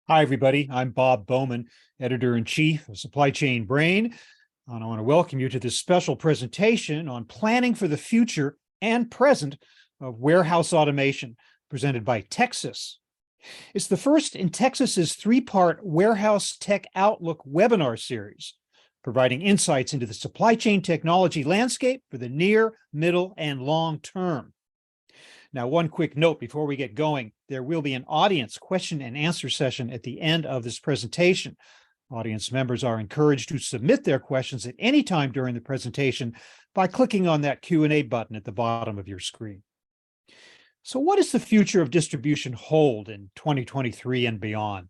Hi, everybody. I'm Bob Bowman, Editor-in-Chief of Supply Chain Brain, and I want to welcome you to this special presentation on planning for the future and present of warehouse automation, presented by Texas. It's the first in Texas's three-part Warehouse Tech Outlook webinar series, providing insights into the supply chain technology landscape for the near, middle, and long term. Now, one quick note before we get going, there will be an audience question and answer session at the end of this presentation. Audience members are encouraged to submit their questions at any time during the presentation by clicking on that Q&A button at the bottom of your screen. So what does the future of distribution hold in 2023 and beyond?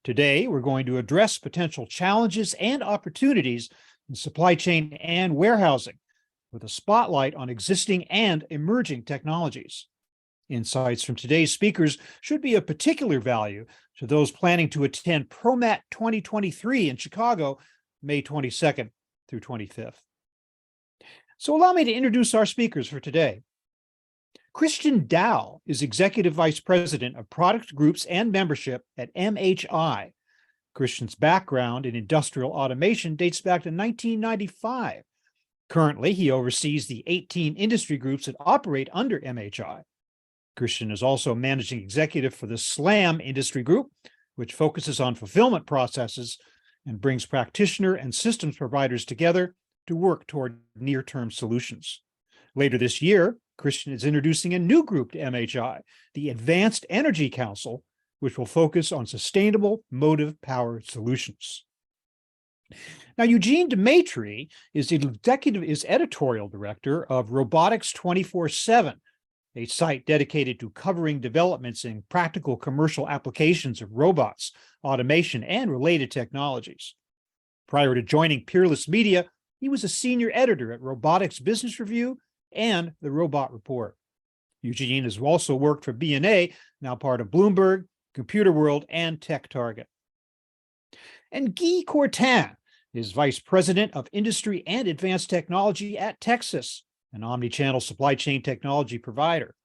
Today, we're going to address potential challenges and opportunities in supply chain and warehousing, with a spotlight on existing and emerging technologies. Insights from today's speakers should be of particular value to those planning to attend Promat 2023 in Chicago, May 22nd through 25th. So allow me to introduce our speakers for today. Christian Dow is Executive Vice President of Product Groups and Membership at MHI. Christian's background in industrial automation dates back to 1995. Currently, he oversees the 18 industry groups that operate under MHI. Christian is also managing executive for the SLAM industry group, which focuses on fulfillment processes and brings practitioner and systems providers together to work toward near-term solutions. Later this year, Christian is introducing a new group to MHI, the Advanced Energy Council, which will focus on sustainable motive power solutions. Now, Eugene Demetri is editorial director of Robotics 24/7, a site dedicated to covering developments in practical commercial applications of robots, automation, and related technologies. Prior to joining Peerless Media, he was a senior editor at Robotics Business Review and the Robot Report. Eugene has also worked for B&A, now part of Bloomberg, Computer World, and Tech Target. And Guy Courtin is Vice President of Industry and Advanced Technology at Texas, an omnichannel supply chain technology provider.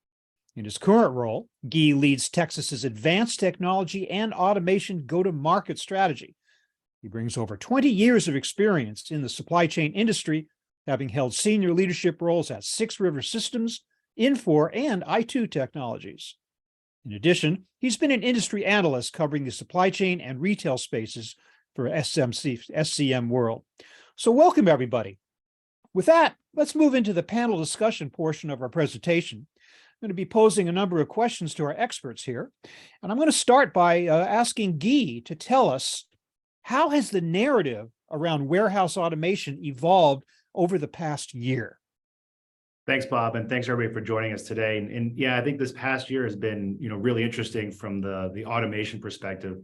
In his current role, Guy leads Texas's advanced technology and automation go-to-market strategy. He brings over 20 years of experience in the supply chain industry, having held senior leadership roles at Six River Systems, Infor, and i2 Technologies. In addition, he's been an industry analyst covering the supply chain and retail spaces for SCM World. So welcome, everybody. With that, let's move into the panel discussion portion of our presentation. I'm going to be posing a number of questions to our experts here, and I'm going to start by asking Guy to tell us, how has the narrative around warehouse automation evolved over the past year? Thanks, Bob, and thanks everybody for joining us today. And yeah, I think this past year has been, really interesting from the automation perspective.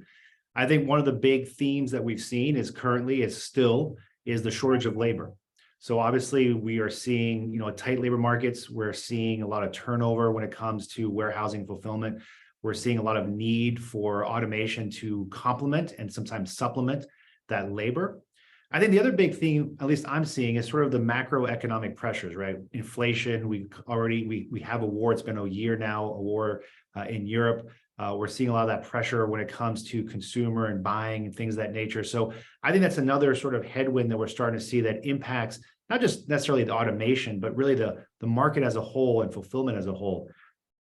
I think one of the big themes that we've seen is the shortage of labor. So obviously we are seeing, tight labor markets. We're seeing a lot of turnover when it comes to warehousing fulfillment. We're seeing a lot of need for automation to complement and sometimes supplement that labor. I think the other big theme, at least I'm seeing, is sort of the macroeconomic pressures, right? Inflation, we have a war. It's been a year now, a war in Europe. We're seeing a lot of that pressure when it comes to consumer and buying and things of that nature. So I think that's another sort of headwind that we're starting to see that impacts not just necessarily the automation, but really the market as a whole and fulfillment as a whole.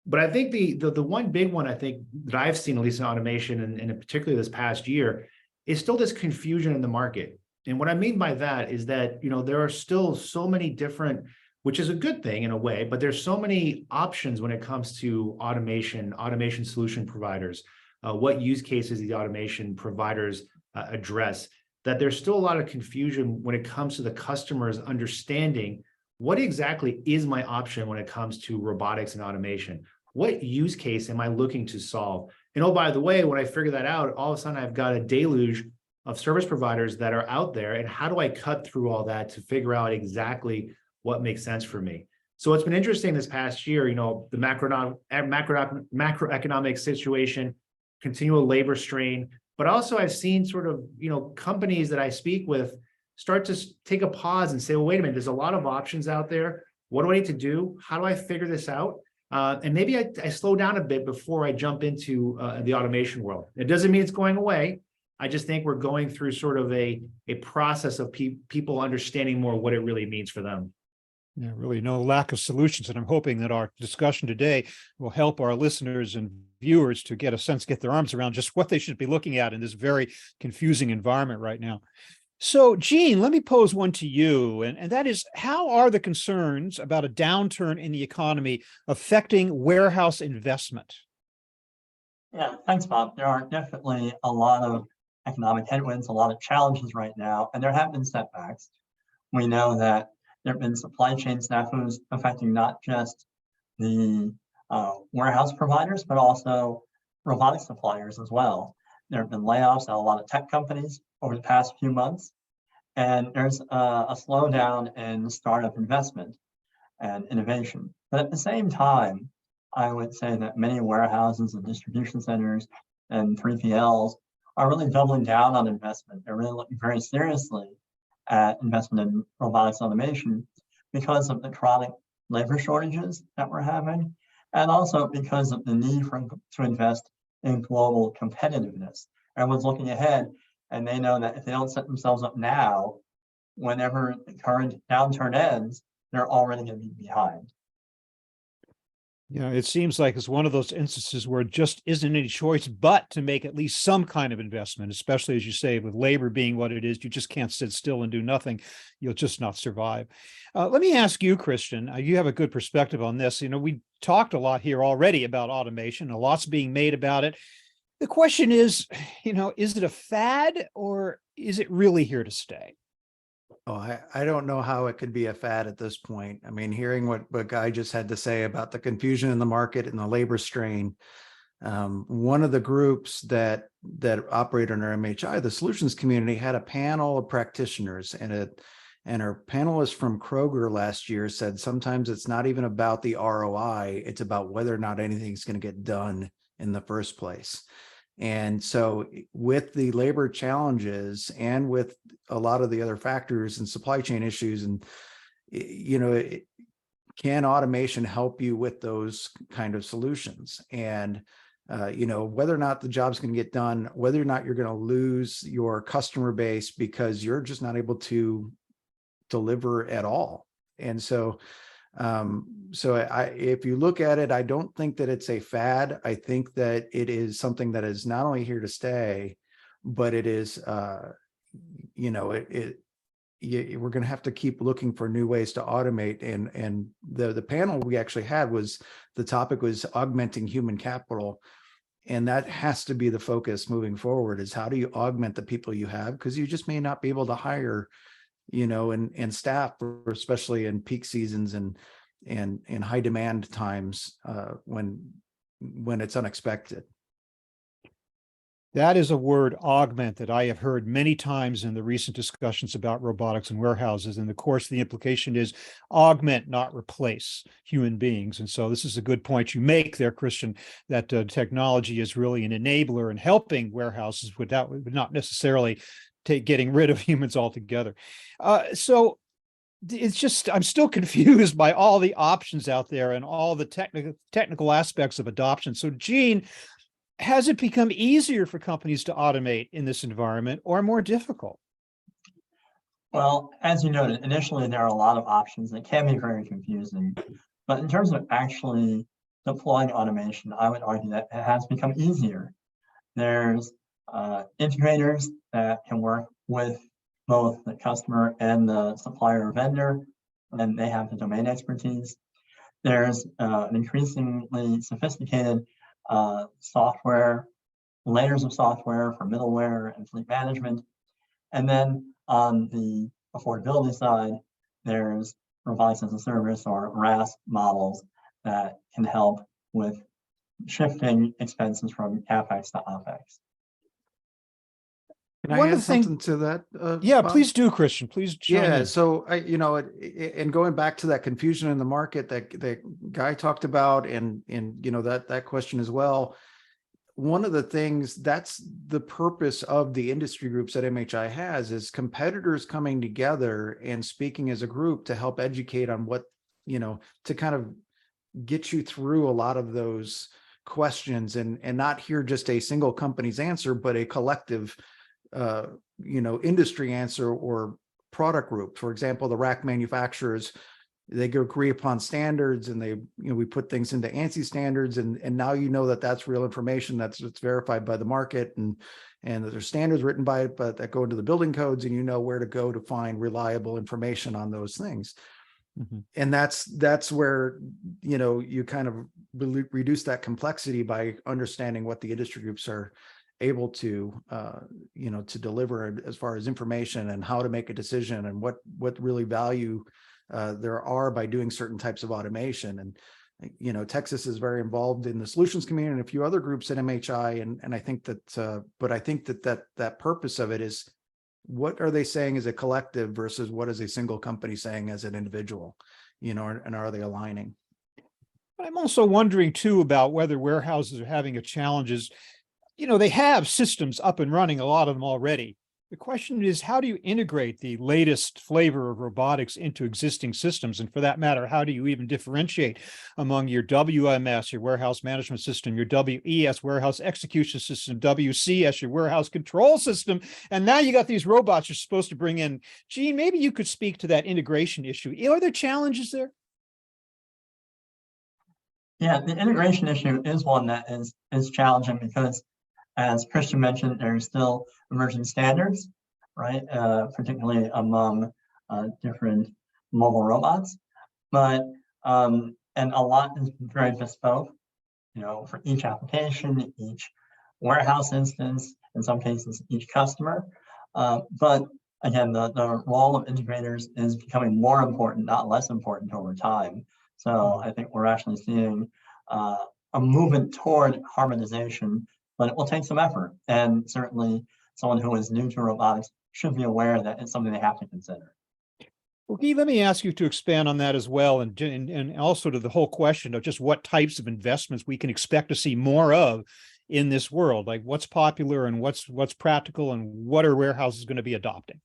But I think the one big one I think that I've seen, at least in automation, and particularly this past year, is still this confusion in the market. And what I mean by that is that, there are still so many different, which is a good thing in a way, but there's so many options when it comes to automation solution providers, what use cases the automation providers address, that there's still a lot of confusion when it comes to the customers understanding what exactly is my option when it comes to robotics and automation. What use case am I looking to solve? And oh, by the way, when I figure that out, all of a sudden I've got a deluge of service providers that are out there, and how do I cut through all that to figure out exactly what makes sense for me? So it's been interesting this past year, the macroeconomic situation, continual labor strain, but also I've seen sort of, companies that I speak with start to take a pause and say, well, wait a minute, there's a lot of options out there. What do I need to do? How do I figure this out? And maybe I slow down a bit before I jump into the automation world. It doesn't mean it's going away. I just think we're going through sort of a process of people understanding more what it really means for them. Yeah, really no lack of solutions. And I'm hoping that our discussion today will help our listeners and viewers to get a sense, get their arms around just what they should be looking at in this very confusing environment right now. So, Gene, let me pose one to you, and that is, how are the concerns about a downturn in the economy affecting warehouse investment? Yeah, thanks, Bob. There are definitely a lot of economic headwinds, a lot of challenges right now, and there have been setbacks. We know that there have been supply chain snafus affecting not just the warehouse providers, but also robotic suppliers as well. There have been layoffs at a lot of tech companies over the past few months, and there's a slowdown in startup investment and innovation. But at the same time, I would say that many warehouses and distribution centers and 3PLs are really doubling down on investment. They're really looking very seriously at investment in robotics automation because of the chronic labor shortages that we're having, and also because of the need to invest in global competitiveness. Everyone's looking ahead, and they know that if they don't set themselves up now, whenever the current downturn ends, they're already going to be behind. You know, it seems like it's one of those instances where it just isn't any choice but to make at least some kind of investment, especially as you say, with labor being what it is, you just can't sit still and do nothing. You'll just not survive. Let me ask you, Christian, you have a good perspective on this. You know, we talked a lot here already about automation, a lot's being made about it. The question is, you know, is it a fad or is it really here to stay? Oh, I don't know how it could be a fad at this point. I mean, hearing what Guy just had to say about the confusion in the market and the labor strain, one of the groups that operate under MHI, the solutions community, had a panel of practitioners, and our panelist from Kroger last year said sometimes it's not even about the ROI, it's about whether or not anything's going to get done in the first place. And so with the labor challenges and with a lot of the other factors and supply chain issues, and, you know, can automation help you with those kind of solutions? And, you know, whether or not the job's going to get done, whether or not you're going to lose your customer base because you're just not able to deliver at all. And so if you look at it, I don't think that it's a fad. I think that it is something that is not only here to stay, but it is, you know, we're going to have to keep looking for new ways to automate. And the panel we actually had the topic was augmenting human capital. And that has to be the focus moving forward, is how do you augment the people you have? Because you just may not be able to hire, you know, and staff, especially in peak seasons and in high demand times when it's unexpected. That is a word, augment, that I have heard many times in the recent discussions about robotics and warehouses. And of course, the implication is augment, not replace human beings. And so this is a good point you make there, Christian, that technology is really an enabler in helping warehouses without not necessarily getting rid of humans altogether. So it's just, I'm still confused by all the options out there and all the technical aspects of adoption. So, Gene, has it become easier for companies to automate in this environment or more difficult? Well, as you noted, initially there are a lot of options that can be very confusing. But in terms of actually deploying automation, I would argue that it has become easier. There's integrators that can work with both the customer and the supplier or vendor, and they have the domain expertise. There's an increasingly sophisticated software, layers of software for middleware and fleet management. And then on the affordability side, there's robotics as a service, or RaaS models, that can help with shifting expenses from CapEx to OpEx. Can I add something to that? Yeah, Bob? please do, Christian. Please chime in. So you know, and going back to that confusion in the market that Guy talked about, and you know, that question as well. One of the things that's the purpose of the industry groups that MHI has is competitors coming together and speaking as a group to help educate on what, you know, to kind of get you through a lot of those questions and not hear just a single company's answer, but a collective, industry answer or product group. For example, the rack manufacturers, they agree upon standards, and we put things into ANSI standards, and now that's real information that's verified by the market, and that there's standards written by it, but that go into the building codes, and where to go to find reliable information on those things. Mm-hmm. And that's where you kind of reduce that complexity by understanding what the industry groups are able to to deliver as far as information and how to make a decision and what really value there are by doing certain types of automation. And Texas is very involved in the solutions community and a few other groups at MHI, and I think that but I think that purpose of it is, what are they saying as a collective versus what is a single company saying as an individual, and are they aligning? But I'm also wondering too about whether warehouses are having challenges. They have systems up and running, a lot of them already. The question is, how do you integrate the latest flavor of robotics into existing systems? And for that matter, how do you even differentiate among your WMS, your warehouse management system, your WES, warehouse execution system, WCS, your warehouse control system? And now you got these robots you're supposed to bring in. Gene, maybe you could speak to that integration issue. Are there challenges there? Yeah, the integration issue is one that is challenging because, as Christian mentioned, there's still emerging standards, right? Particularly among different mobile robots. But, and a lot is very bespoke, for each application, each warehouse instance, in some cases, each customer. But again, the role of integrators is becoming more important, not less important over time. So I think we're actually seeing a movement toward harmonization, but it will take some effort. And certainly someone who is new to robotics should be aware that it's something they have to consider. Well, Guy, let me ask you to expand on that as well, and also to the whole question of just what types of investments we can expect to see more of in this world, like what's popular and what's practical, and what are warehouses going to be adopting?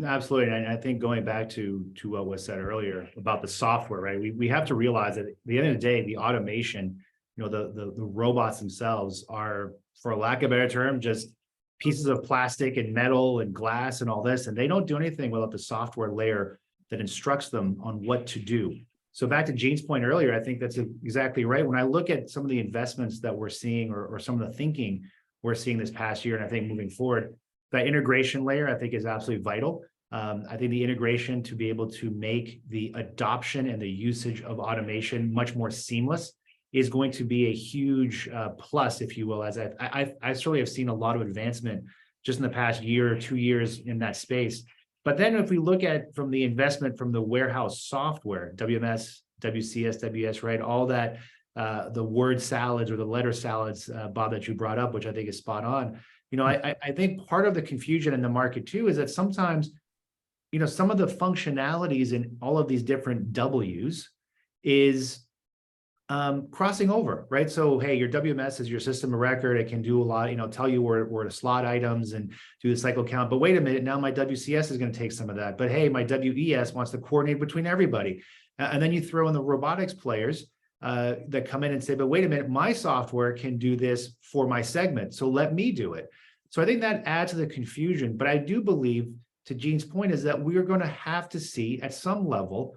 Absolutely. And I think going back to what was said earlier about the software, right? We have to realize that at the end of the day, the automation, the robots themselves are, for lack of a better term, just pieces of plastic and metal and glass and all this, and they don't do anything without the software layer that instructs them on what to do. So back to Gene's point earlier, I think that's exactly right. When I look at some of the investments that we're seeing, or some of the thinking we're seeing this past year, and I think moving forward, that integration layer, I think, is absolutely vital. I think the integration to be able to make the adoption and the usage of automation much more seamless is going to be a huge plus, if you will, as I certainly have seen a lot of advancement just in the past year or 2 years in that space. But then if we look at from the investment from the warehouse software, WMS, WCS, WS, right, all that, the word salads or the letter salads, Bob, that you brought up, which I think is spot on. I think part of the confusion in the market too is that sometimes, some of the functionalities in all of these different W's is crossing over, right? So, hey, your WMS is your system of record. It can do a lot, tell you where to slot items and do the cycle count. But wait a minute, now my WCS is going to take some of that. But hey, my WES wants to coordinate between everybody. And then you throw in the robotics players that come in and say, but wait a minute, my software can do this for my segment, so let me do it. So I think that adds to the confusion. But I do believe, to Gene's point, is that we are going to have to see at some level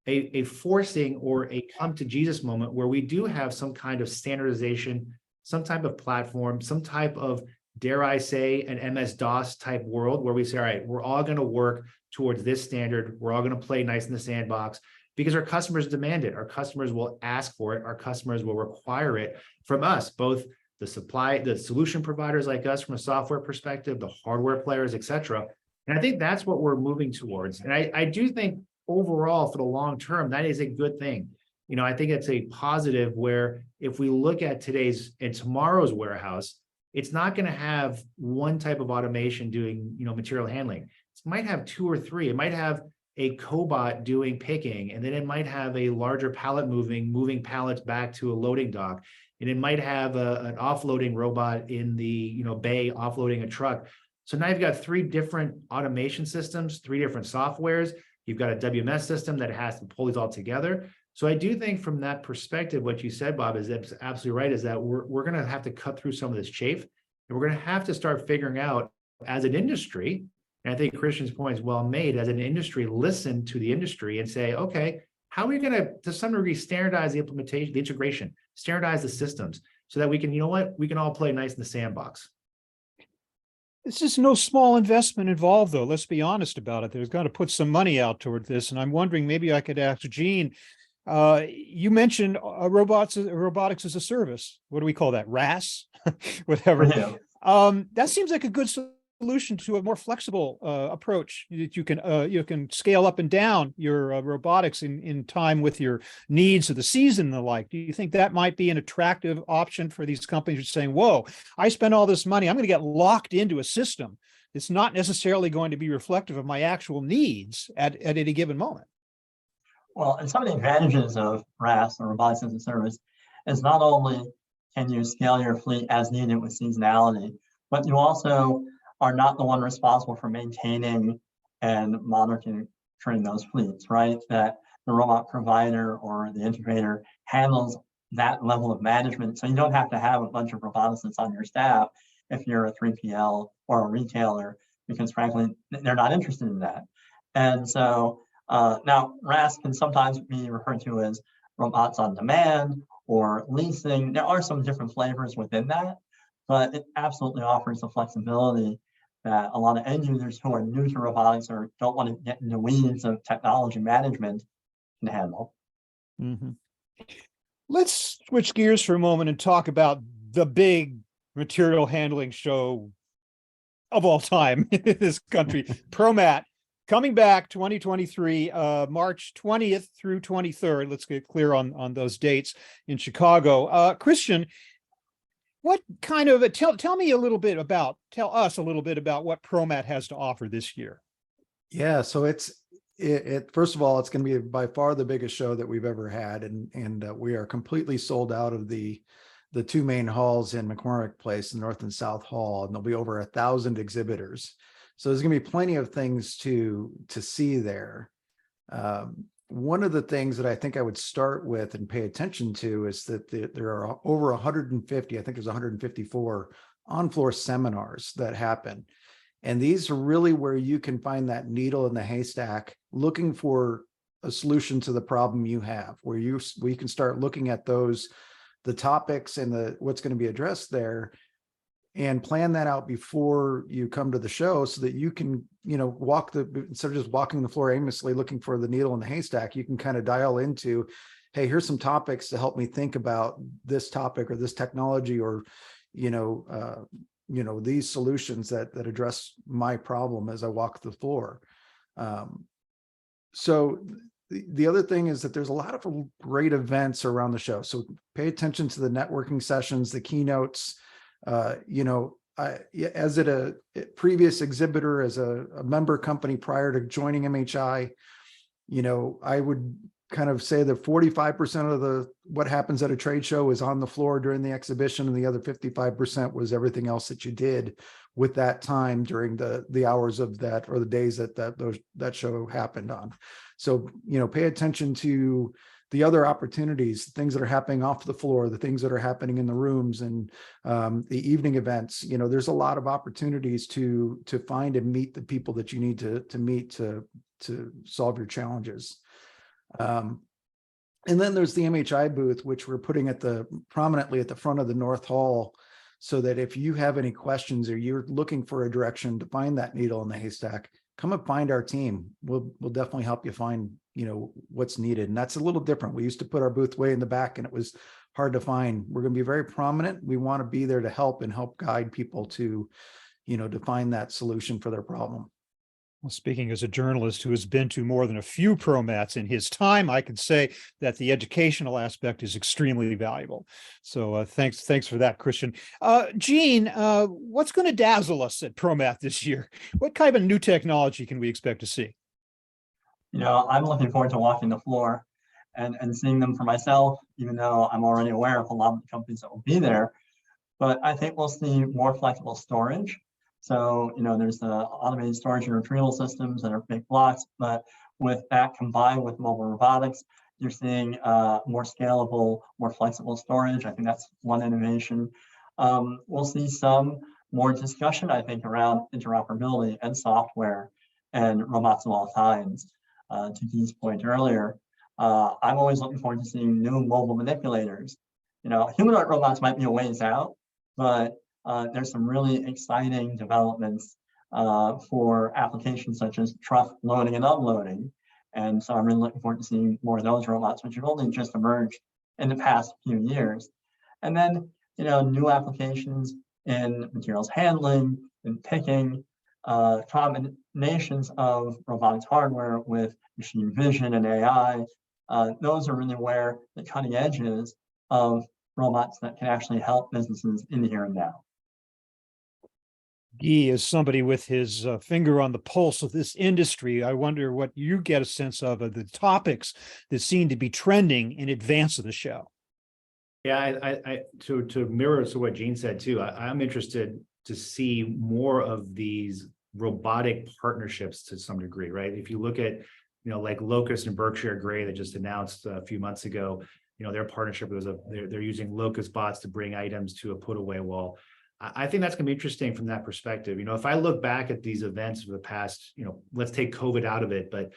a forcing or a come to Jesus moment where we do have some kind of standardization, some type of platform, some type of, dare I say, an MS-DOS type world where we say, all right, we're all going to work towards this standard. We're all going to play nice in the sandbox because our customers demand it. Our customers will ask for it. Our customers will require it from us, both the solution providers like us from a software perspective, the hardware players, et cetera. And I think that's what we're moving towards. And I do think overall, for the long term, that is a good thing. I think it's a positive where if we look at today's and tomorrow's warehouse, it's not going to have one type of automation doing, material handling. It might have 2 or 3. It might have a cobot doing picking, and then it might have a larger pallet moving pallets back to a loading dock. And it might have an offloading robot in the bay offloading a truck. So now you've got 3 different automation systems, 3 different softwares. You've got a WMS system that has to pull these all together. So I do think from that perspective, what you said, Bob, is absolutely right, is that we're going to have to cut through some of this chafe, and we're going to have to start figuring out as an industry, and I think Christian's point is well made, as an industry, listen to the industry and say, okay, how are we going to some degree, standardize the implementation, the integration, standardize the systems so that we can, you know what, we can all play nice in the sandbox. This is no small investment involved, though. Let's be honest about it. There's got to put some money out toward this. And I'm wondering, maybe I could ask Gene, you mentioned robotics as a service. What do we call that? RAS, whatever. Yeah. That seems like a good solution to a more flexible approach that you can scale up and down your robotics in time with your needs of the season and the like. Do you think that might be an attractive option for these companies who are saying, whoa, I spent all this money, I'm going to get locked into a system that's not necessarily going to be reflective of my actual needs at any given moment? Well, and some of the advantages of RAS, or Robotics as a Service, is not only can you scale your fleet as needed with seasonality, but you also are not the one responsible for maintaining and monitoring those fleets, right? That the robot provider or the integrator handles that level of management. So you don't have to have a bunch of roboticists on your staff if you're a 3PL or a retailer, because frankly, they're not interested in that. And so now RAS can sometimes be referred to as robots on demand or leasing. There are some different flavors within that, but it absolutely offers the flexibility that a lot of end users who are new to robotics or don't want to get in the weeds of technology management can handle. Mm-hmm. Let's switch gears for a moment and talk about the big material handling show of all time in this country, Promat, coming back 2023, March 20th through 23rd. Let's get clear on those dates in Chicago. Christian, what kind of tell us a little bit about what Promat has to offer this year? Yeah, so it first of all, it's going to be by far the biggest show that we've ever had, and we are completely sold out of the two main halls in McCormick Place, the North and South Hall, and there'll be over 1,000 exhibitors. So there's going to be plenty of things to see there. One of the things that I think I would start with and pay attention to is that there are over 150, I think there's 154 on-floor seminars that happen. And these are really where you can find that needle in the haystack, looking for a solution to the problem you have, where you can start looking at the topics and what's going to be addressed there, and plan that out before you come to the show so that you can, instead of just walking the floor aimlessly looking for the needle in the haystack, you can kind of dial into, hey, here's some topics to help me think about this topic or this technology, or, these solutions that address my problem as I walk the floor. So the other thing is that there's a lot of great events around the show. So pay attention to the networking sessions, the keynotes. As a previous exhibitor, as a member company prior to joining MHI, I would kind of say that 45% of what happens at a trade show is on the floor during the exhibition, and the other 55% was everything else that you did with that time during the hours of that, or the days that show happened on. So, pay attention to the other opportunities, things that are happening off the floor, the things that are happening in the rooms, and the evening events. There's a lot of opportunities to find and meet the people that you need to meet to solve your challenges. And then there's the MHI booth, which we're putting prominently at the front of the North Hall, so that if you have any questions or you're looking for a direction to find that needle in the haystack, come and find our team. We'll definitely help you find what's needed. And that's a little different. We used to put our booth way in the back and it was hard to find. We're going to be very prominent. We want to be there to help guide people to find that solution for their problem. Well, speaking as a journalist who has been to more than a few Promats in his time, I can say that the educational aspect is extremely valuable. So thanks for that, Christian. Gene, what's going to dazzle us at Promat this year? What kind of new technology can we expect to see? I'm looking forward to walking the floor and seeing them for myself, even though I'm already aware of a lot of the companies that will be there. But I think we'll see more flexible storage. So, there's the automated storage and retrieval systems that are big blocks, but with that combined with mobile robotics, you're seeing more scalable, more flexible storage. I think that's one innovation. We'll see some more discussion, I think, around interoperability and software and robots of all kinds. To Dee's point earlier, I'm always looking forward to seeing new mobile manipulators. Humanoid robots might be a ways out, but there's some really exciting developments for applications such as truck loading and unloading. And so I'm really looking forward to seeing more of those robots, which have only just emerged in the past few years. And then, new applications in materials handling, in picking, combinations of robotics hardware with machine vision and AI. Those are really where the cutting edge is of robots that can actually help businesses in the here and now. Guy, as somebody with his finger on the pulse of this industry, I wonder what you get a sense of the topics that seem to be trending in advance of the show. Yeah, I to mirror to what Gene said too, I'm interested to see more of these robotic partnerships to some degree, right? If you look at, like Locust and Berkshire Gray that just announced a few months ago, their partnership was they're using Locust bots to bring items to a put away wall. I think that's going to be interesting from that perspective. If I look back at these events of the past, let's take COVID out of it, but,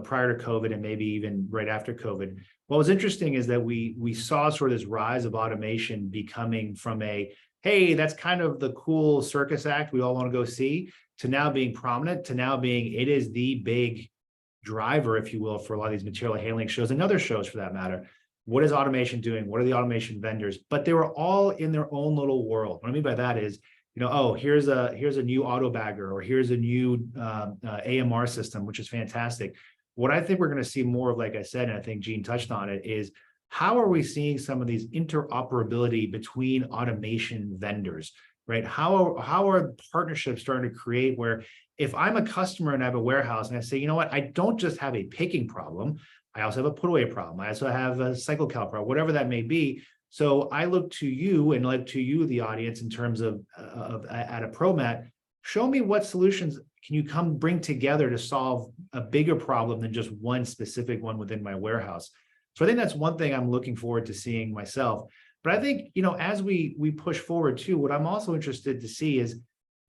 prior to COVID and maybe even right after COVID, what was interesting is that we saw sort of this rise of automation becoming from hey, that's kind of the cool circus act we all want to go see, to now being prominent, to now being, it is the big driver, if you will, for a lot of these material handling shows and other shows for that matter. What is automation doing? What are the automation vendors? But they were all in their own little world. What I mean by that is, oh, here's a new auto bagger, or here's a new AMR system, which is fantastic. What I think we're going to see more of, like I said, and I think Gene touched on it, is how are we seeing some of these interoperability between automation vendors, right? How are partnerships starting to create where if I'm a customer and I have a warehouse and I say, what, I don't just have a picking problem, I also have a put away problem. I also have a cycle count problem, whatever that may be. So I look to you and look to you, the audience, in terms of at a Promat, show me what solutions can you come bring together to solve a bigger problem than just one specific one within my warehouse. So I think that's one thing I'm looking forward to seeing myself. But I think, as we push forward too, what I'm also interested to see is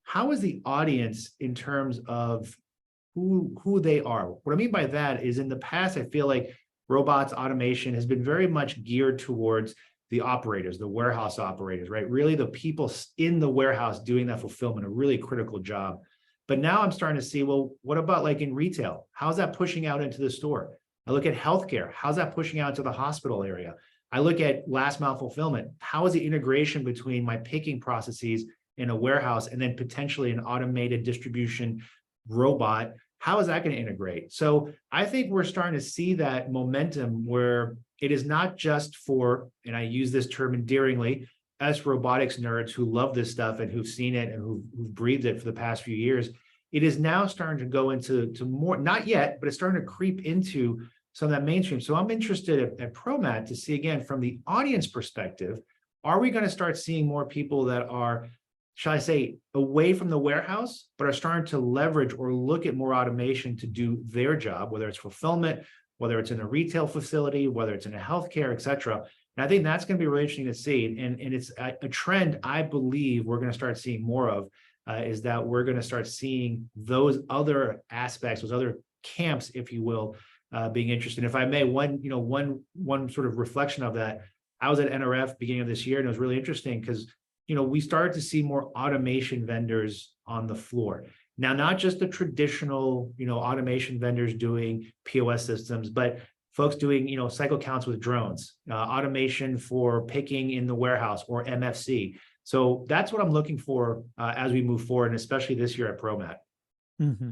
how is the audience in terms of who they are. What I mean by that is, in the past, I feel like robots automation has been very much geared towards the operators, the warehouse operators, right? Really the people in the warehouse doing that fulfillment, a really critical job. But now I'm starting to see, well, what about like in retail? How's that pushing out into the store? I look at healthcare. How's that pushing out to the hospital area? I look at last mile fulfillment. How is the integration between my picking processes in a warehouse and then potentially an automated distribution robot? How is that going to integrate? So I think we're starting to see that momentum where it is not just for, and I use this term endearingly, us robotics nerds who love this stuff and who've seen it and who've breathed it for the past few years. It is now starting to go into more, not yet, but it's starting to creep into some of that mainstream. So I'm interested at Promat to see, again, from the audience perspective, are we going to start seeing more people that are, shall I say, away from the warehouse, but are starting to leverage or look at more automation to do their job, whether it's fulfillment, whether it's in a retail facility, whether it's in a healthcare, et cetera. And I think that's going to be really interesting to see. And it's a trend I believe we're going to start seeing more of, is that we're going to start seeing those other aspects, those other camps, if you will, being interested. If I may, one sort of reflection of that, I was at NRF beginning of this year, and it was really interesting because we started to see more automation vendors on the floor. Now, not just the traditional, automation vendors doing POS systems, but folks doing, cycle counts with drones, automation for picking in the warehouse or MFC. So that's what I'm looking for as we move forward, and especially this year at Promat. Mm-hmm.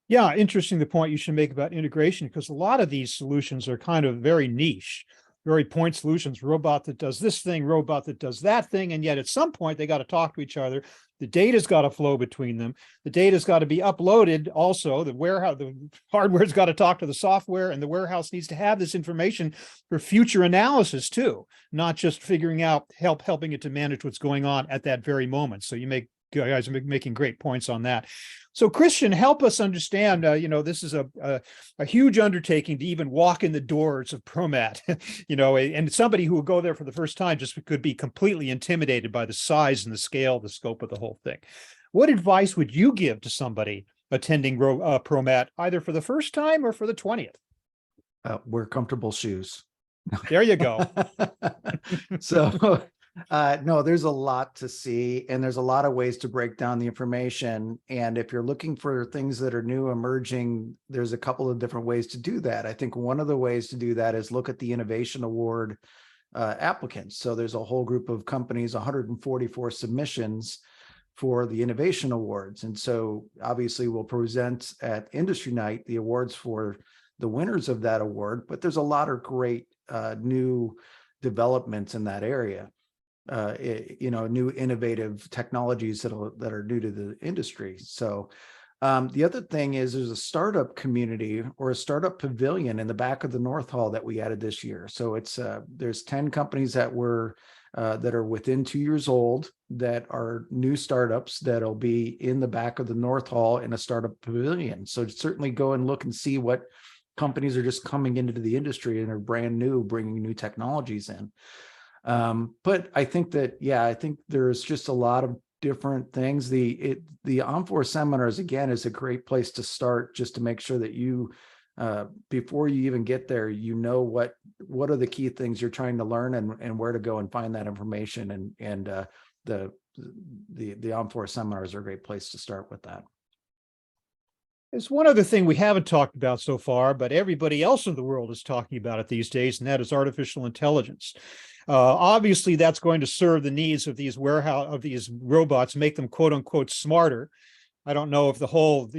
Yeah, interesting the point you should make about integration, because a lot of these solutions are kind of very niche, very point solutions, robot that does this thing, robot that does that thing. And yet at some point they got to talk to each other. The data's got to flow between them. The data's got to be uploaded. Also, the warehouse, the hardware's got to talk to the software, and the warehouse needs to have this information for future analysis too, not just figuring out, helping it to manage what's going on at that very moment. So you make guys are making great points on that. So Christian, help us understand, this is a huge undertaking to even walk in the doors of Promat, and somebody who will go there for the first time just could be completely intimidated by the size and the scale, the scope of the whole thing. What advice would you give to somebody attending Promat either for the first time or for the 20th? Wear comfortable shoes. There you go. So, no, there's a lot to see, and there's a lot of ways to break down the information. And if you're looking for things that are new, emerging, there's a couple of different ways to do that. I think one of the ways to do that is look at the Innovation Award applicants. So there's a whole group of companies, 144 submissions for the Innovation Awards. And so obviously we'll present at Industry Night the awards for the winners of that award, but there's a lot of great new developments in that area. New innovative technologies that are new to the industry. So the other thing is there's a startup community or a startup pavilion in the back of the North Hall that we added this year. So it's there's 10 companies that are within 2 years old that are new startups that'll be in the back of the North Hall in a startup pavilion. So certainly go and look and see what companies are just coming into the industry and are brand new, bringing new technologies in. But I think that, I think there's just a lot of different things. The ON4 seminars, again, is a great place to start, just to make sure that you, before you even get there, what are the key things you're trying to learn and where to go and find that information. And the ON4 seminars are a great place to start with that. There's one other thing we haven't talked about so far, but everybody else in the world is talking about it these days, and that is artificial intelligence. Obviously, that's going to serve the needs of these robots, make them quote unquote smarter. I don't know if the whole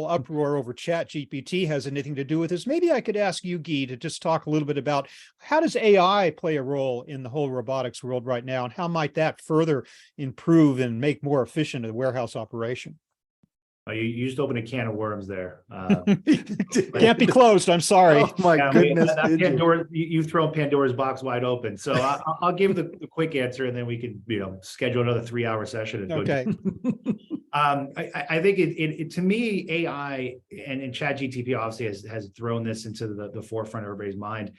uproar over ChatGPT has anything to do with this. Maybe I could ask you, Guy, to just talk a little bit about how does AI play a role in the whole robotics world right now, and how might that further improve and make more efficient a warehouse operation? Oh, you just opened a can of worms there. Can't be closed. I'm sorry. Oh my goodness! You've thrown Pandora's box wide open. So I'll give the quick answer, and then we can schedule another 3-hour session. Okay. I think it to me, AI and ChatGPT obviously has thrown this into the forefront of everybody's mind.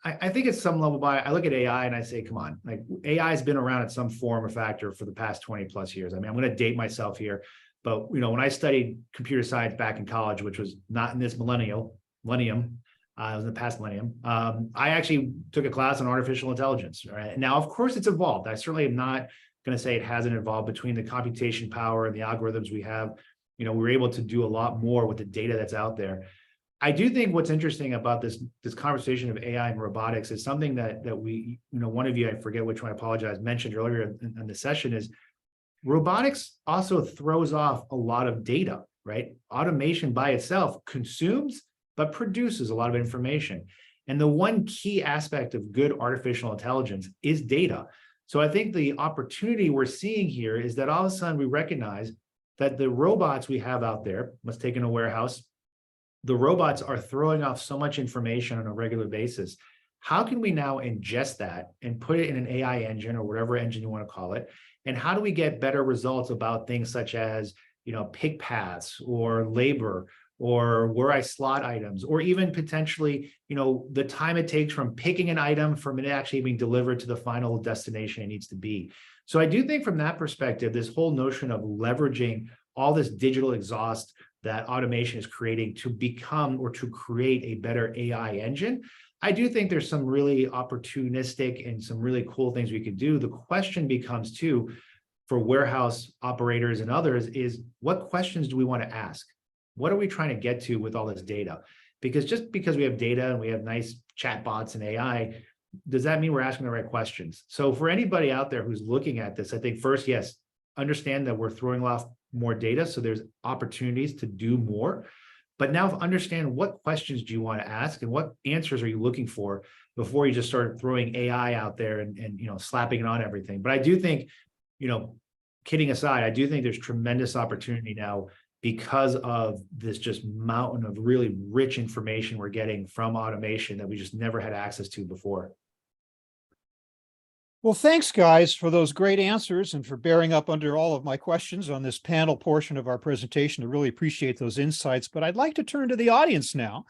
I think at some level, I look at AI and I say, come on, like AI has been around at some form or factor for the past 20 plus years. I mean, I'm going to date myself here. But, when I studied computer science back in college, which was not in this millennium, it was in the past millennium, I actually took a class on artificial intelligence. Right? Now, of course, it's evolved. I certainly am not going to say it hasn't evolved between the computation power and the algorithms we have. We're able to do a lot more with the data that's out there. I do think what's interesting about this conversation of AI and robotics is something that we, one of you, I forget which one, I apologize, mentioned earlier in the session is, robotics also throws off a lot of data, right? Automation by itself consumes, but produces a lot of information. And the one key aspect of good artificial intelligence is data. So I think the opportunity we're seeing here is that all of a sudden we recognize that the robots we have out there, let's take in a warehouse, the robots are throwing off so much information on a regular basis. How can we now ingest that and put it in an AI engine or whatever engine you want to call it? And how do we get better results about things such as, pick paths or labor or where I slot items, or even potentially, the time it takes from picking an item from it actually being delivered to the final destination it needs to be. So I do think from that perspective, this whole notion of leveraging all this digital exhaust that automation is creating to become or to create a better AI engine, I do think there's some really opportunistic and some really cool things we could do. The question becomes too, for warehouse operators and others, is what questions do we want to ask? What are we trying to get to with all this data? Because just because we have data and we have nice chatbots and AI, does that mean we're asking the right questions? So for anybody out there who's looking at this, I think first, yes, understand that we're throwing off more data. So there's opportunities to do more. But now understand what questions do you want to ask and what answers are you looking for before you just start throwing AI out there and slapping it on everything. But I do think, kidding aside, I do think there's tremendous opportunity now because of this just mountain of really rich information we're getting from automation that we just never had access to before. Well, thanks, guys, for those great answers and for bearing up under all of my questions on this panel portion of our presentation. I really appreciate those insights, but I'd like to turn to the audience now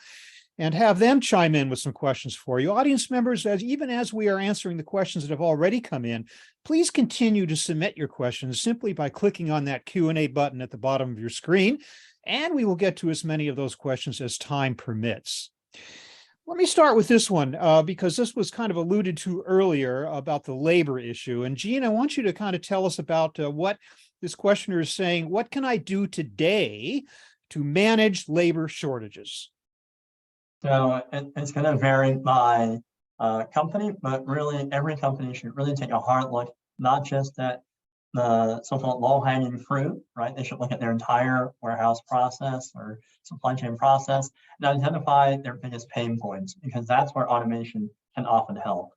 and have them chime in with some questions for you. Audience members, even as we are answering the questions that have already come in, please continue to submit your questions simply by clicking on that Q&A button at the bottom of your screen, and we will get to as many of those questions as time permits. Let me start with this one, because this was kind of alluded to earlier about the labor issue. And Gene, I want you to kind of tell us about what this questioner is saying. What can I do today to manage labor shortages? So it's going to vary by company, but really every company should really take a hard look, not just at the so-called low-hanging fruit, right? They should look at their entire warehouse process or supply chain process and identify their biggest pain points, because that's where automation can often help.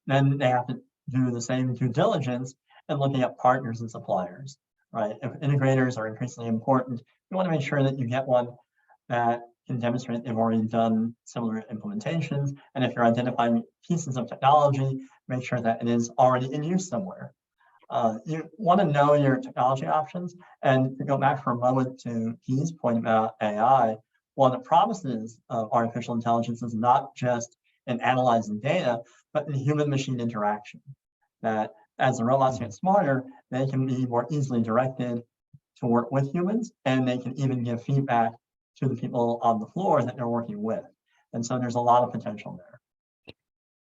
Then they have to do the same due diligence and looking at partners and suppliers, right? If integrators are increasingly important, you want to make sure that you get one that can demonstrate they've already done similar implementations. And if you're identifying pieces of technology, make sure that it is already in use somewhere. You want to know your technology options. And to go back for a moment to Guy's point about AI, one of the promises of artificial intelligence is not just in analyzing data, but in human-machine interaction. That as the robots get smarter, they can be more easily directed to work with humans, and they can even give feedback to the people on the floor that they're working with. And so there's a lot of potential there.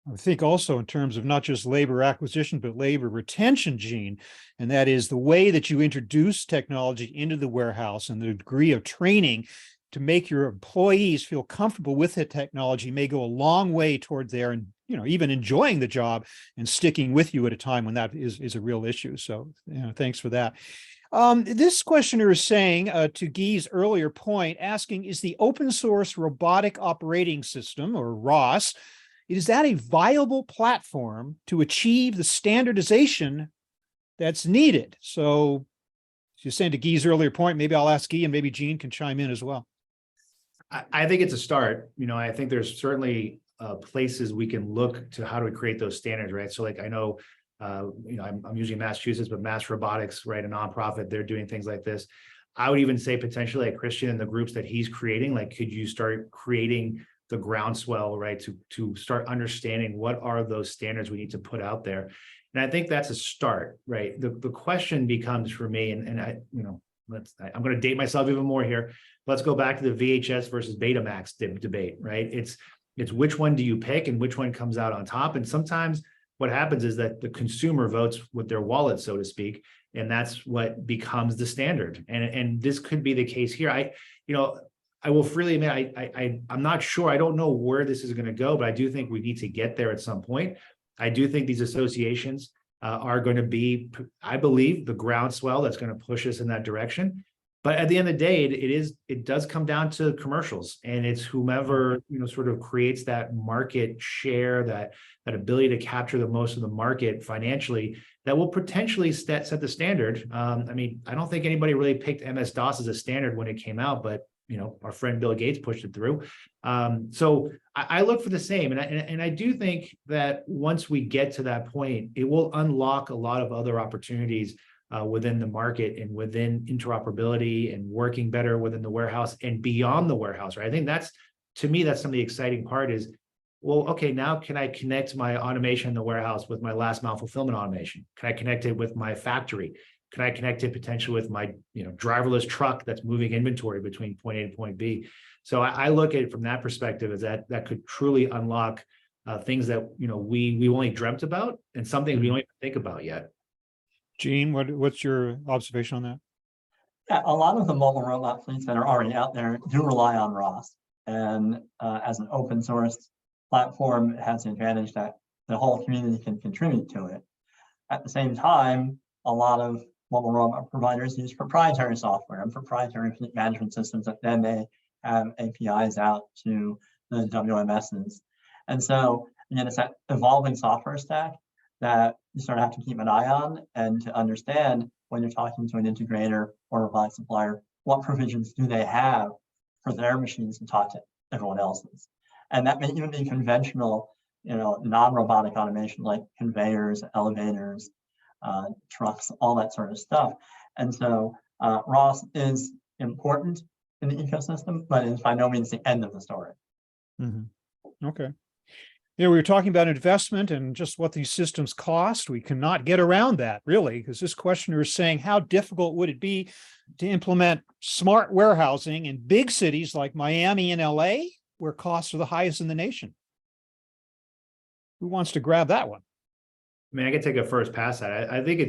I think also in terms of not just labor acquisition, but labor retention, Gene, and that is the way that you introduce technology into the warehouse and the degree of training to make your employees feel comfortable with the technology may go a long way toward their, and even enjoying the job and sticking with you at a time when that is a real issue. So, thanks for that. This questioner is saying, to Guy's earlier point, asking, is the open source robotic operating system, or ROS, is that a viable platform to achieve the standardization that's needed? So you're saying to Guy's earlier point, maybe I'll ask Guy and maybe Gene can chime in as well. I think it's a start. I think there's certainly places we can look to how do we create those standards, right? So like I know, I'm usually in Massachusetts, but Mass Robotics, right, a nonprofit, they're doing things like this. I would even say potentially like Christian and the groups that he's creating, like could you start creating the groundswell, right, to start understanding what are those standards we need to put out there. And I think that's a start, right? The question becomes for me, and I, I'm going to date myself even more here. Let's go back to the VHS versus Betamax debate, right? It's which one do you pick and which one comes out on top. And sometimes what happens is that the consumer votes with their wallet, so to speak, and that's what becomes the standard. And this could be the case here. I will freely admit, I'm not sure. I don't know where this is going to go, but I do think we need to get there at some point. I do think these associations are going to be, I believe, the groundswell that's going to push us in that direction. But at the end of the day, it does come down to commercials, and it's whomever sort of creates that market share, that ability to capture the most of the market financially, that will potentially set the standard. I don't think anybody really picked MS-DOS as a standard when it came out, but our friend Bill Gates pushed it through. So I look for the same. And I do think that once we get to that point, it will unlock a lot of other opportunities within the market and within interoperability and working better within the warehouse and beyond the warehouse, right? I think to me, that's some of the exciting part is, well, okay, now can I connect my automation in the warehouse with my last mile fulfillment automation? Can I connect it with my factory? Can I connect it potentially with my driverless truck that's moving inventory between point A and point B? So I look at it from that perspective as that could truly unlock things that we only dreamt about and some things we don't even think about yet. Gene, what's your observation on that? Yeah, a lot of the mobile robot fleets that are already out there do rely on ROS. And as an open source platform, it has the advantage that the whole community can contribute to it. At the same time, a lot of mobile robot providers use proprietary software and proprietary fleet management systems that then they have APIs out to the WMSs. And so, again, it's that evolving software stack that you sort of have to keep an eye on and to understand when you're talking to an integrator or a robotic supplier, what provisions do they have for their machines to talk to everyone else's? And that may even be conventional non-robotic automation like conveyors, elevators, trucks, all that sort of stuff. And so ROS is important in the ecosystem, but it's by no means the end of the story. Okay. We were talking about investment and just what these systems cost. We cannot get around that really, because this questioner is saying, how difficult would it be to implement smart warehousing in big cities like Miami and LA, where costs are the highest in the nation? Who wants to grab that one? I mean, I could take a first pass at it. I think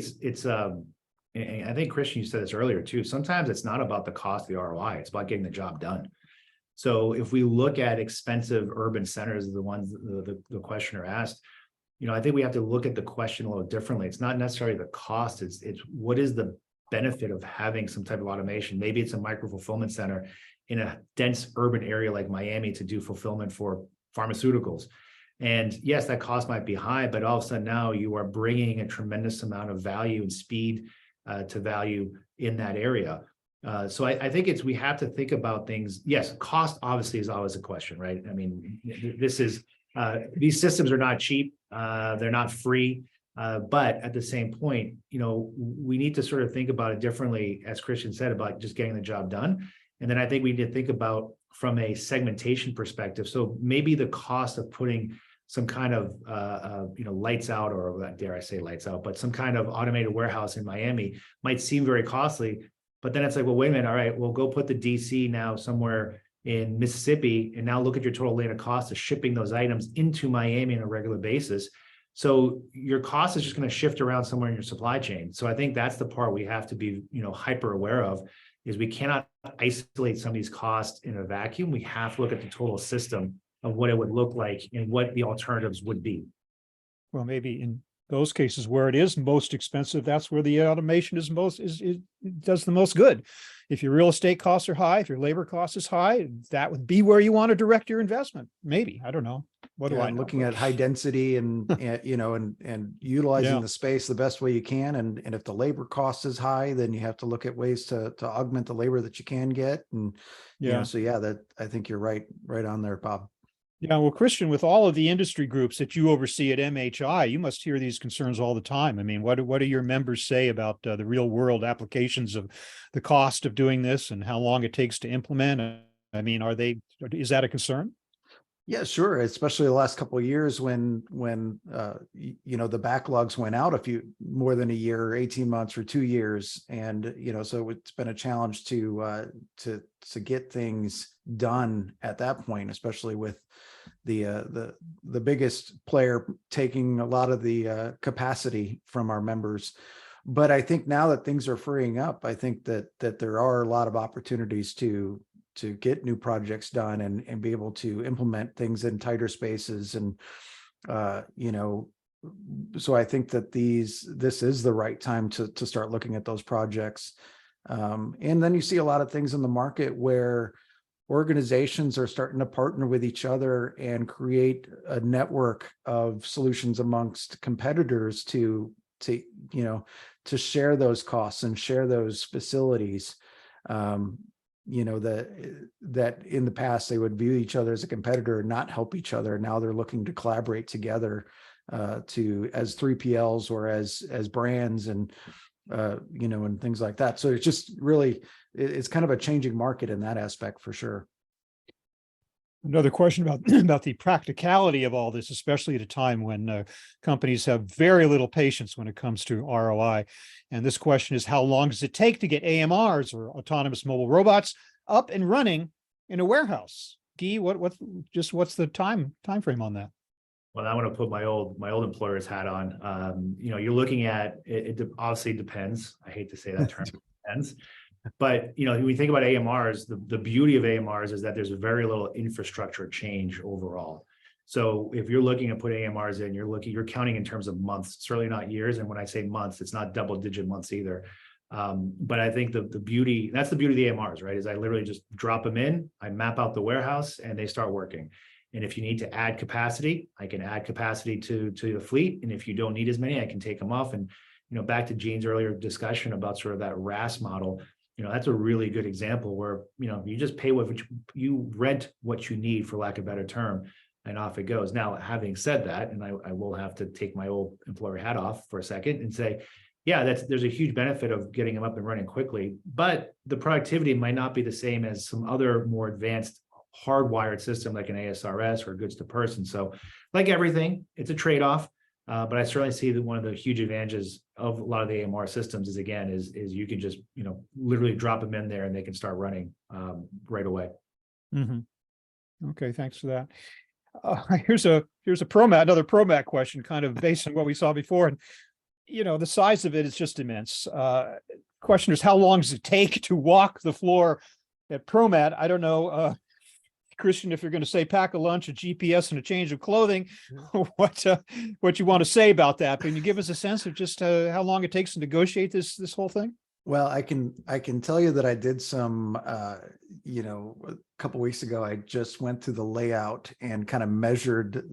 I think Christian, you said this earlier too. Sometimes it's not about the cost of the ROI, it's about getting the job done. So if we look at expensive urban centers, the ones the questioner asked, I think we have to look at the question a little differently. It's not necessarily the cost, it's what is the benefit of having some type of automation. Maybe it's a micro fulfillment center in a dense urban area like Miami to do fulfillment for pharmaceuticals. And yes, that cost might be high, but all of a sudden now you are bringing a tremendous amount of value and speed to value in that area. So I think we have to think about things. Yes, cost obviously is always a question, right? I mean, these systems are not cheap. They're not free. But at the same point, we need to sort of think about it differently, as Christian said, about just getting the job done. And then I think we need to think about from a segmentation perspective. So maybe the cost of putting some kind of, lights out, or dare I say lights out, but some kind of automated warehouse in Miami might seem very costly. But then it's like, well, wait a minute. All right, we'll go put the DC now somewhere in Mississippi, and now look at your total landed cost of shipping those items into Miami on a regular basis. So your cost is just going to shift around somewhere in your supply chain. So I think that's the part we have to be, hyper aware of, is we cannot isolate some of these costs in a vacuum. We have to look at the total system of what it would look like and what the alternatives would be. Well, maybe in those cases where it is most expensive, that's where the automation is does the most good. If your real estate costs are high, if your labor cost is high, that would be where you want to direct your investment. Maybe, I don't know. What do I know? Looking at high density and and utilizing the space the best way you can. And if the labor cost is high, then you have to look at ways to augment the labor that you can get. And that I think you're right on there, Bob. Yeah, well, Christian, with all of the industry groups that you oversee at MHI, you must hear these concerns all the time. I mean, what do your members say about the real world applications of the cost of doing this and how long it takes to implement? I mean, is that a concern? Yeah, sure. Especially the last couple of years when the backlogs went out more than a year, 18 months or 2 years. And, so it's been a challenge to get things done at that point, especially with the biggest player taking a lot of the capacity from our members. But I think now that things are freeing up, I think that there are a lot of opportunities to get new projects done and be able to implement things in tighter spaces. And, so I think that this is the right time to start looking at those projects. And then you see a lot of things in the market where organizations are starting to partner with each other and create a network of solutions amongst competitors to share those costs and share those facilities. That in the past they would view each other as a competitor and not help each other. Now they're looking to collaborate together as 3PLs or as brands and and things like that. So it's just really, it's kind of a changing market in that aspect for sure. Another question about the practicality of all this, especially at a time when companies have very little patience when it comes to ROI. And this question is, how long does it take to get AMRs or autonomous mobile robots up and running in a warehouse? Guy, what's the time frame on that? Well, I want to put my old employer's hat on. You're looking at it obviously depends. I hate to say that term, depends. But when we think about AMRs, the beauty of AMRs is that there's very little infrastructure change overall. So if you're looking at putting AMRs in, you're counting in terms of months, certainly not years. And when I say months, it's not double-digit months either. But I think that's the beauty of the AMRs, right? Is I literally just drop them in, I map out the warehouse, and they start working. And if you need to add capacity, I can add capacity to the fleet. And if you don't need as many, I can take them off. And back to Gene's earlier discussion about sort of that RAS model. That's a really good example where, you just pay you rent what you need, for lack of a better term. and off it goes. Now, having said that, and I will have to take my old employer hat off for a second and say, yeah, there's a huge benefit of getting them up and running quickly, but the productivity might not be the same as some other more advanced hardwired system like an ASRS or goods to person. So like everything, it's a trade-off. But I certainly see that one of the huge advantages of a lot of the AMR systems is you can just, literally drop them in there and they can start running right away. Mm-hmm. Okay, thanks for that. Here's a another Promat question, kind of based on what we saw before. And the size of it is just immense. Question is, how long does it take to walk the floor at Promat? I don't know, Christian, if you're going to say pack a lunch, a GPS, and a change of clothing, what you want to say about that? Can you give us a sense of just how long it takes to negotiate this whole thing? Well, I can tell you that I did some, a couple weeks ago, I just went through the layout and kind of measured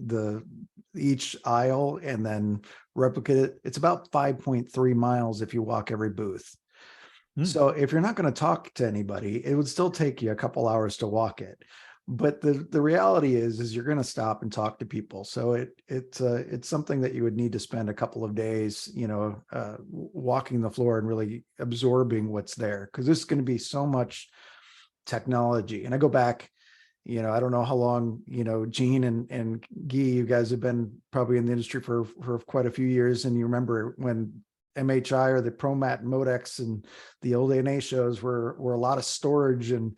each aisle and then replicated it. It's about 5.3 miles if you walk every booth. So if you're not going to talk to anybody, it would still take you a couple hours to walk it. But the reality is you're going to stop and talk to people. So it's something that you would need to spend a couple of days, walking the floor and really absorbing what's there, because this is going to be so much technology. And I go back, I don't know how long, Gene and Guy, you guys have been probably in the industry for quite a few years. And you remember when MHI or the Promat Modex and the old ANA shows were a lot of storage and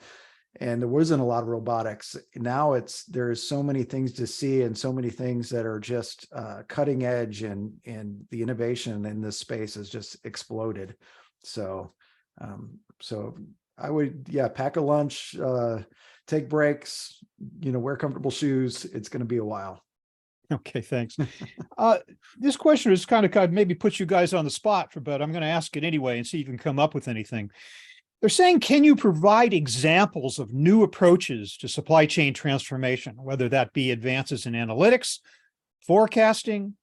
there wasn't a lot of robotics. Now there's so many things to see and so many things that are just cutting edge, and the innovation in this space has just exploded. So I would, pack a lunch, take breaks, wear comfortable shoes. It's going to be a while. Okay, thanks. This question is kind of maybe puts you guys on the spot, but I'm going to ask it anyway and see if you can come up with anything. They're saying, can you provide examples of new approaches to supply chain transformation, whether that be advances in analytics, forecasting,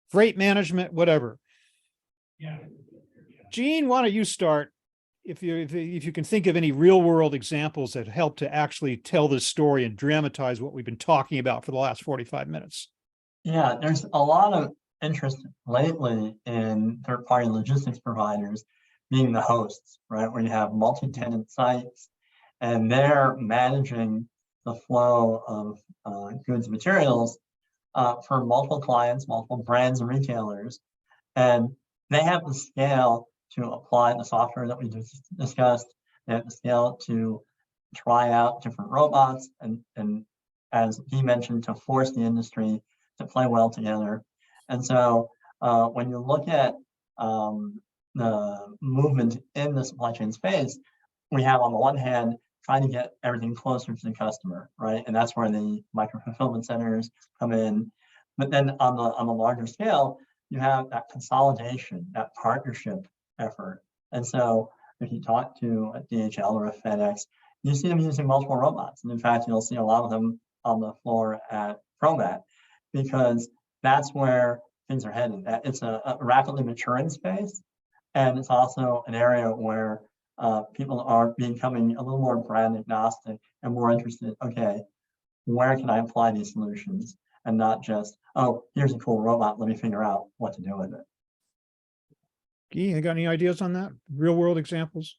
freight management, whatever? Yeah. Gene, why don't you start? If you can think of any real world examples that help to actually tell this story and dramatize what we've been talking about for the last 45 minutes. Yeah, there's a lot of interest lately in third-party logistics providers being the hosts, right? Where you have multi-tenant sites and they're managing the flow of goods and materials for multiple clients, multiple brands and retailers. And they have the scale to apply the software that we just discussed. They have the scale to try out different robots and as he mentioned, to force the industry to play well together. And so when you look at the movement in the supply chain space, we have on the one hand trying to get everything closer to the customer, right? And that's where the micro fulfillment centers come in. But then on the larger scale, you have that consolidation, that partnership effort. And so if you talk to a DHL or a FedEx, you see them using multiple robots. And in fact, you'll see a lot of them on the floor at Promat, because that's where things are headed. It's a rapidly maturing space. And it's also an area where people are becoming a little more brand agnostic and more interested, okay, where can I apply these solutions? And not just, oh, here's a cool robot, let me figure out what to do with it. Guy, you got any ideas on that? Real world examples?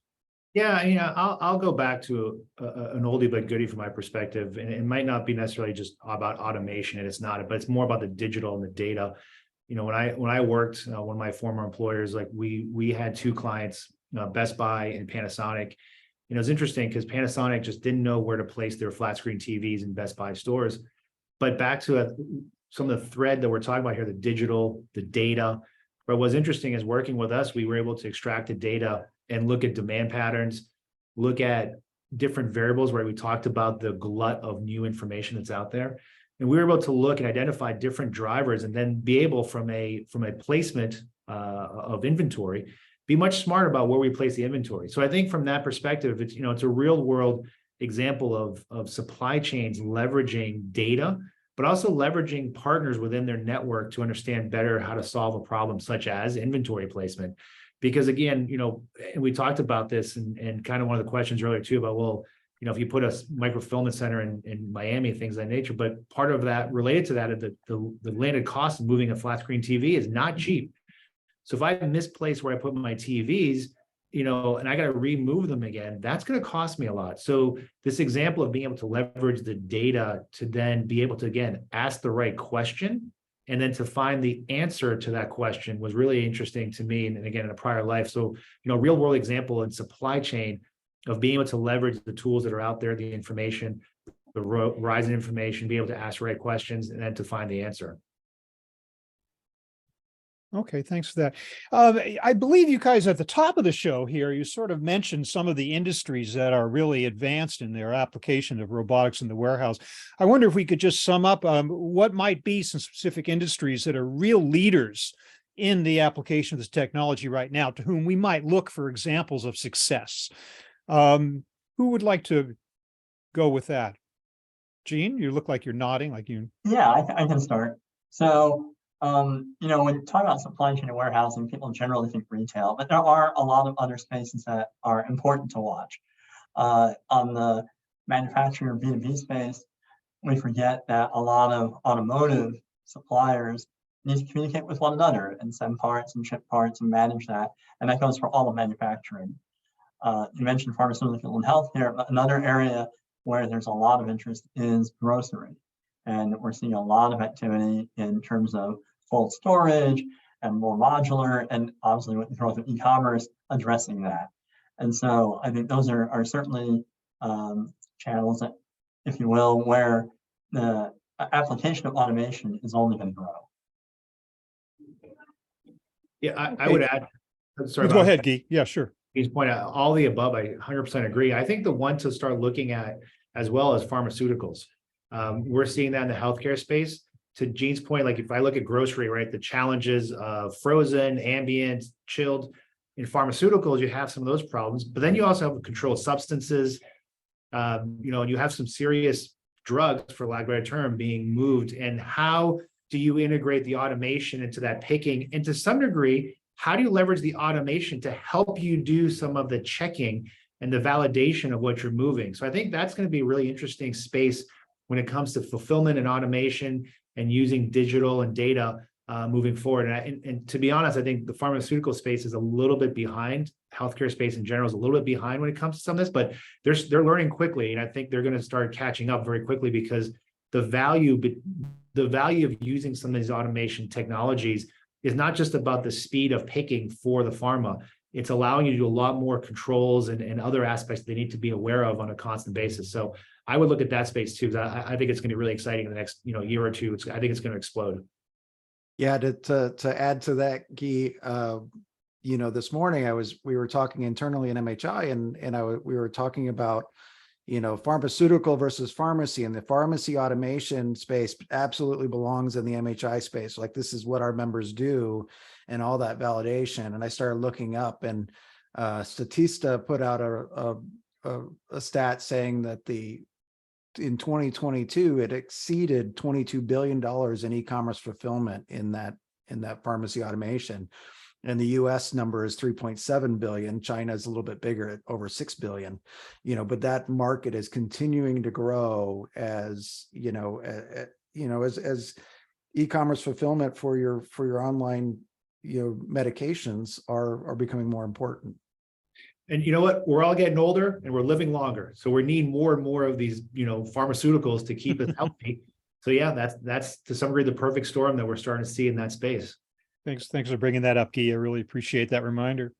Yeah, I'll go back to an oldie but goodie from my perspective, and it might not be necessarily just about automation, and it's not, but it's more about the digital and the data. When I worked, one of my former employers, like we had two clients, Best Buy and Panasonic. It's interesting because Panasonic just didn't know where to place their flat screen TVs in Best Buy stores. But back to some of the thread that we're talking about here, the digital, the data. But what's interesting is working with us, we were able to extract the data and look at demand patterns, look at different variables where we talked about the glut of new information that's out there. And we were able to look and identify different drivers and then be able from a placement of inventory, be much smarter about where we place the inventory. So I think from that perspective, it's a real world example of supply chains leveraging data, but also leveraging partners within their network to understand better how to solve a problem such as inventory placement. Because again, and we talked about this and kind of one of the questions earlier too about, well, if you put a microfilament center in Miami, things of that nature, but part of that related to that, the landed cost of moving a flat screen TV is not cheap. So if I misplace where I put my TVs, and I got to remove them again, that's going to cost me a lot. So this example of being able to leverage the data to then be able to, again, ask the right question and then to find the answer to that question was really interesting to me. And again, in a prior life. So, real world example in supply chain of being able to leverage the tools that are out there, the information, the rise in information, be able to ask the right questions and then to find the answer. Okay, thanks for that. I believe you guys at the top of the show here, you sort of mentioned some of the industries that are really advanced in their application of robotics in the warehouse. I wonder if we could just sum up what might be some specific industries that are real leaders in the application of this technology right now, to whom we might look for examples of success. Who would like to go with that? Gene, you look like you're nodding, like you. Yeah, I can start. So, when you talk about supply chain and warehousing, people generally think retail, but there are a lot of other spaces that are important to watch. On the manufacturing or B2B space, we forget that a lot of automotive suppliers need to communicate with one another and send parts and ship parts and manage that. And that goes for all of manufacturing. You mentioned pharmaceutical and healthcare, but another area where there's a lot of interest is grocery. And we're seeing a lot of activity in terms of cold storage and more modular, and obviously with the growth of e-commerce, addressing that. And so I think those are certainly channels that, if you will, where the application of automation is only going to grow. Yeah, I would add, sorry. Go ahead, Guy. Yeah, sure. He's pointed out all the above. I 100% agree. I think the one to start looking at as well as pharmaceuticals. We're seeing that in the healthcare space. To Gene's point, like if I look at grocery, right, the challenges of frozen, ambient, chilled. In pharmaceuticals, you have some of those problems, but then you also have controlled substances, and you have some serious drugs, for lack of a better term, being moved. And how do you integrate the automation into that picking? And to some degree, how do you leverage the automation to help you do some of the checking and the validation of what you're moving? So I think that's going to be a really interesting space when it comes to fulfillment and automation and using digital and data moving forward. And to be honest, I think the pharmaceutical space is a little bit behind. Healthcare space in general is a little bit behind when it comes to some of this, but they're learning quickly. And I think they're going to start catching up very quickly because the value of using some of these automation technologies is not just about the speed of picking for the pharma. It's allowing you to do a lot more controls and other aspects they need to be aware of on a constant basis. So I would look at that space too. I think it's going to be really exciting in the next year or two. I think it's going to explode. Yeah, to add to that, Guy, this morning we were talking internally in MHI, and we were talking about pharmaceutical versus pharmacy, and the pharmacy automation space absolutely belongs in the MHI space. Like, this is what our members do and all that validation. And I started looking up, and Statista put out a stat saying that in 2022, it exceeded $22 billion in e-commerce fulfillment in that pharmacy automation. And the US number is 3.7 billion. China is a little bit bigger at over 6 billion, but that market is continuing to grow as as e-commerce fulfillment for your online, medications are becoming more important. And you know what? We're all getting older and we're living longer. So we're needing more and more of these, pharmaceuticals to keep us healthy. So yeah, that's to some degree the perfect storm that we're starting to see in that space. Thanks for bringing that up, Guy. I really appreciate that reminder.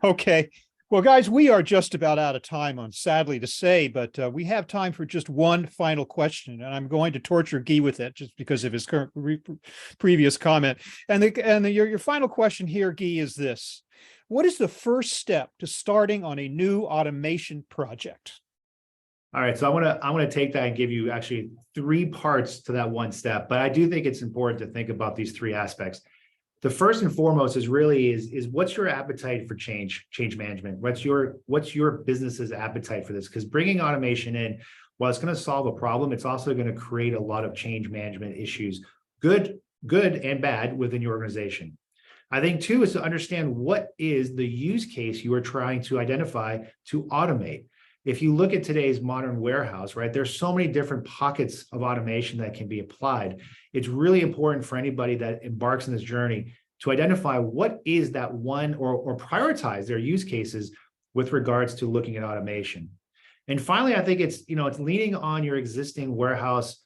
Okay. Well, guys, we are just about out of time, sadly to say, but we have time for just one final question, and I'm going to torture Guy with it just because of his current previous comment. And your final question here, Guy, is this: what is the first step to starting on a new automation project? All right, so I want to take that and give you actually 3 parts to that one step, but I do think it's important to think about these 3 aspects. The first and foremost is what's your appetite for change management? What's your business's appetite for this? Because bringing automation in, while it's going to solve a problem, it's also going to create a lot of change management issues, good and bad, within your organization. I think too is to understand what is the use case you are trying to identify to automate. If you look at today's modern warehouse, right, there's so many different pockets of automation that can be applied. It's really important for anybody that embarks on this journey to identify what is that one or prioritize their use cases with regards to looking at automation. And finally, I think it's leaning on your existing warehouse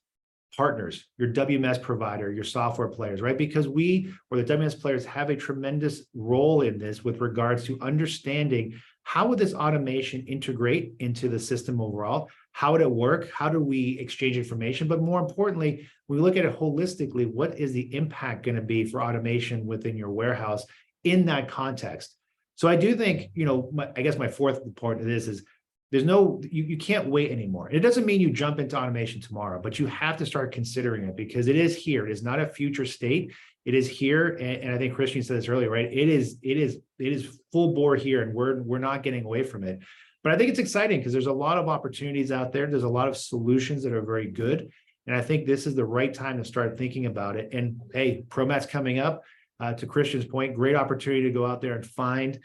partners, your WMS provider, your software players, right? Because we, or the WMS players, have a tremendous role in this with regards to understanding how would this automation integrate into the system overall? How would it work? How do we exchange information? But more importantly, when we look at it holistically, what is the impact going to be for automation within your warehouse in that context? So I do think, I guess my fourth part of this is you can't wait anymore. It doesn't mean you jump into automation tomorrow, but you have to start considering it because it is here. It is not a future state. It is here. And I think Christian said this earlier, right? It is full bore here, and we're not getting away from it. But I think it's exciting because there's a lot of opportunities out there. There's a lot of solutions that are very good. And I think this is the right time to start thinking about it. And hey, Promat's coming up. To Christian's point, great opportunity to go out there and find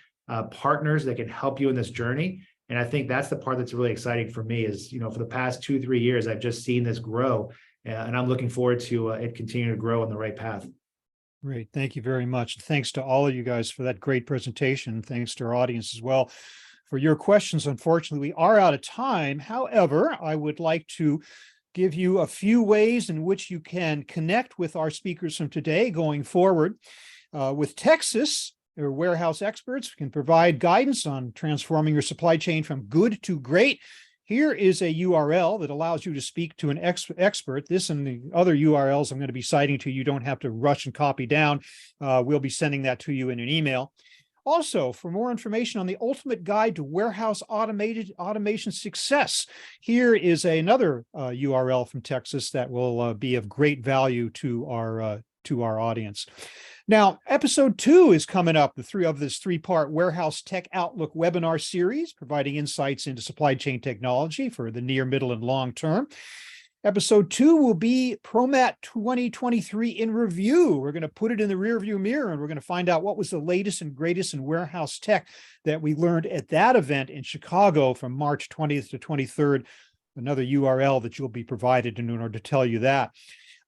partners that can help you in this journey. And I think that's the part that's really exciting for me is, for the past 2-3 years, I've just seen this grow, and I'm looking forward to it continuing to grow on the right path. Great. Thank you very much. Thanks to all of you guys for that great presentation. Thanks to our audience as well for your questions. Unfortunately, we are out of time. However, I would like to give you a few ways in which you can connect with our speakers from today going forward. With Texas, their warehouse experts can provide guidance on transforming your supply chain from good to great. Here is a URL that allows you to speak to an expert. This and the other URLs I'm going to be citing to you don't have to rush and copy down. We'll be sending that to you in an email. Also, for more information on the ultimate guide to warehouse automation success, here is another URL from Texas that will be of great value to our audience. Now, episode 2 is coming up, this three-part Warehouse Tech Outlook webinar series, providing insights into supply chain technology for the near, middle, and long term. Episode 2 will be Promat 2023 in review. We're going to put it in the rearview mirror, and we're going to find out what was the latest and greatest in warehouse tech that we learned at that event in Chicago from March 20th to 23rd. Another URL that you'll be provided in order to tell you that.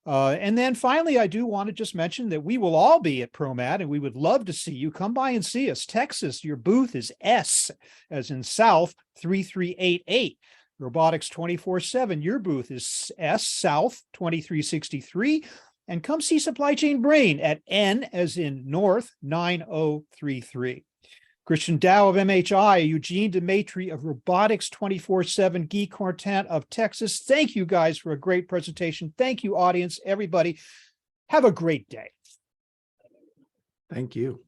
And then finally, I do want to just mention that we will all be at Promat, and we would love to see you. Come by and see us. Texas, your booth is S, as in South 3388. Robotics 24/7, your booth is S, South 2363. And come see Supply Chain Brain at N, as in North 9033. Christian Dow of MHI, Eugene Demetri of Robotics 24/7, Guy Cortant of Texas. Thank you guys for a great presentation. Thank you, audience, everybody. Have a great day. Thank you.